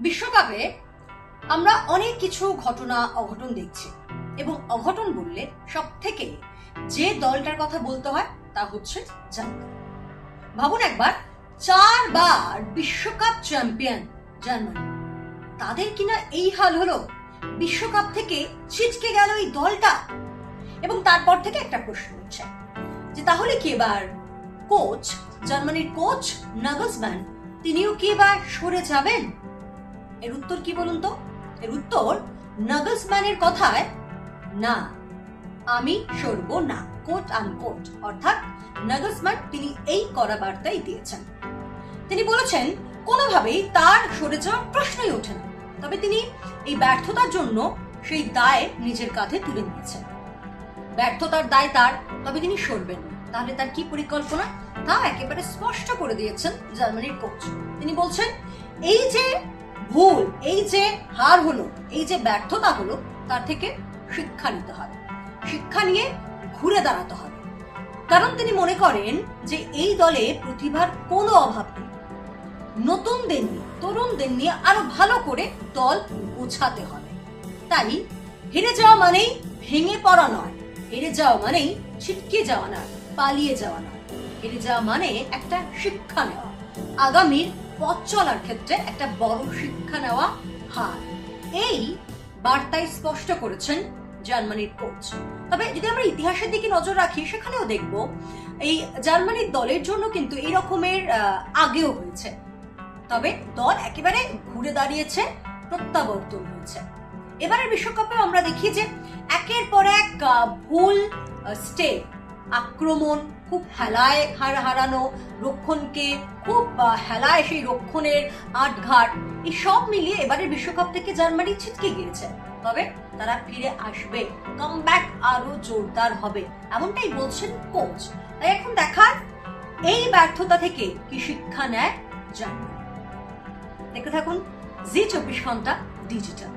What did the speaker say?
বিশ্বকাপে আমরা অনেক কিছু ঘটনা অঘটন দেখছি এবং অঘটন বললে সব থেকে যে দলটার কথা বলতে হয় তা হচ্ছে জার্মানি। ভাবুন একবার, 4 বার বিশ্বকাপ চ্যাম্পিয়ন জার্মানি, তাদের কিনা এই হাল হলো, বিশ্বকাপ থেকে ছিটকে গেল এই দলটা। এবং তারপর থেকে একটা প্রশ্ন হচ্ছে যে তাহলে কি এবার কোচ, জার্মানির কোচ নাগলসম্যান, তিনিও কি এবার সরে যাবেন? এর উত্তর কি বলুন তো? এর উত্তর নাগলসম্যানের কথায় না, আমি সরব না, কোট আনকোট। অর্থাৎ নাগলসম্যান তিনি এই কড়া বার্তাই দিয়েছেন। তিনি বলেছেন কোনোভাবেই তার সরে যাওয়ার প্রশ্নই ওঠে না, তবে তিনি এই ব্যর্থতার জন্য সেই দায় নিজের কাঁধে তুলে নিয়েছেন। ব্যর্থতার দায় তার, তবে তিনি সরবেন না। তাহলে তার কি পরিকল্পনা তা একেবারে স্পষ্ট করে দিয়েছেন জার্মানির কোচ। তিনি বলছেন এই যে ভুল, এই যে হার হলো, এই যে ব্যর্থতা হলো, তার থেকে শিক্ষা নিতে হবে, শিক্ষা নিয়ে ঘুরে দাঁড়াতে হবে। কারণ তিনি মনে করেন যে এই দলে প্রতিভার কোনো অভাব নেই, নতুনদের নিয়ে, তরুণদের নিয়ে আরো ভালো করে দল গোছাতে হবে। তাই হেরে যাওয়া মানেই ভেঙে পড়া নয়, হেরে যাওয়া মানেই ছিটকে যাওয়া নয়, পালিয়ে যাওয়া নয়। হেরে যাওয়া মানে একটা শিক্ষা নেওয়া, আগামীর পথ চলার ক্ষেত্রে একটা বড় শিক্ষা নেওয়া হার। এই বার্তাই স্পষ্ট করেছেন জার্মানির কোচ। তবে যদি আমরা ইতিহাসের দিকে নজর রাখি, সেখানেও দেখব এই জার্মানির দলের জন্য কিন্তু এই রকমের আগেও হয়েছে। তবে দল একেবারে ঘুরে দাঁড়িয়েছে, প্রত্যাবর্তন হয়েছে। এবারের বিশ্বকাপে আমরা দেখি যে একের পর এক ভুল স্টেপ, আক্রমণ খুব হেলায় হারানো, রক্ষণকে খুব হেলায় সেই রক্ষণের আটঘাট, এই সব মিলিয়ে এবারের বিশ্বকাপ থেকে জার্মানি ছিটকে গিয়েছে। তবে তারা ফিরে আসবে, কামব্যাক আরো জোরদার হবে, এমনটাই বলছেন কোচ। তাই এখন দেখার এই ব্যর্থতা থেকে কি শিক্ষা নেয় জার্মানি। দেখতে থাকুন জি 24 ঘন্টা ডিজিটাল।